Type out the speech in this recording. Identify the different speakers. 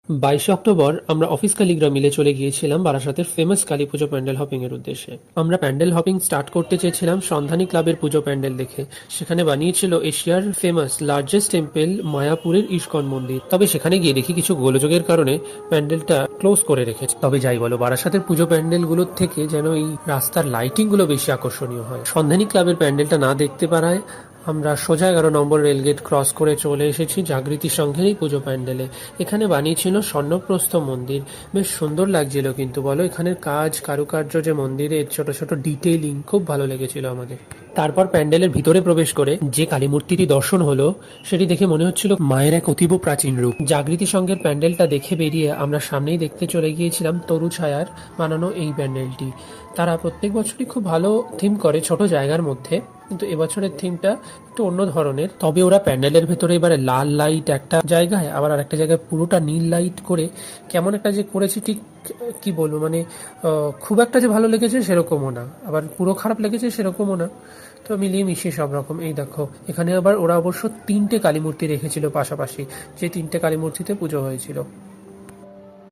Speaker 1: 22 October আমরা office কালিগরা মিলে চলে গিয়েছিলাম বারাসাতের ফেমাস কালী পুজো প্যান্ডেল হপিং এর উদ্দেশ্যে। আমরা প্যান্ডেল হপিং স্টার্ট করতে চেয়েছিলাম সন্ধানী ক্লাবের পুজো প্যান্ডেল দেখে। সেখানে বানিয়েছিল এশিয়ার ফেমাস লার্জেস্ট টেম্পল মায়াপুরের ইস্কন মন্দির। তবে সেখানে গিয়ে দেখি কিছু গোলযোগের কারণে প্যান্ডেলটা ক্লোজ করে রেখেছে। তবে যাই বলো, বারাসাতের পুজো প্যান্ডেলগুলোর থেকে যেন এই রাস্তার লাইটিং গুলো বেশি আকর্ষণীয় হয়। সন্ধানী ক্লাবের প্যান্ডেলটা না দেখতে পারায় আমরা সোজা 11 নম্বর রেলগেট ক্রস করে চলে এসেছি জাগৃতি সংঘের এই পুজো প্যান্ডেলে। এখানে বানিয়েছিল স্বর্ণপ্রস্থ মন্দির। বেশ সুন্দর লাগছিল কিন্তু বলো, এখানের কাজ কারুকার্য যে মন্দিরের ছোট ছোট ডিটেইলিং খুব ভালো লেগেছিল আমাদের। তারপর প্যান্ডেলের ভিতরে প্রবেশ করে যে কালী মূর্তিটি দর্শন হলো সেটি দেখে মনে হচ্ছিল মায়ের এক অতীব প্রাচীন রূপ। জাগৃতি সংঘের প্যান্ডেলটা দেখে বেরিয়ে আমরা সামনেই দেখতে চলে গিয়েছিলাম তরু ছায়ার বানানো এই প্যান্ডেলটি। তারা প্রত্যেক বছরই খুব ভালো থিম করে ছোট জায়গার মধ্যে, কিন্তু এবছরের থিমটা একটু অন্য ধরনের। তবে ওরা প্যান্ডেলের ভেতরে এবারে লাল লাইট একটা জায়গায় আবার আরেকটা জায়গায় পুরোটা নীল লাইট করে কেমন একটা যে করেছে, ঠিক কি বলবো, মানে খুব একটা যে ভালো লেগেছে সেরকমও না, আবার পুরো খারাপ লেগেছে সেরকমও না। তো মিলিয়ে মিশিয়ে সব রকম। এই দেখো, এখানে আবার ওরা অবশ্য 3টে কালী মূর্তি রেখেছিল পাশাপাশি, যে 3টে কালী মূর্তিতে পুজো হয়েছিল।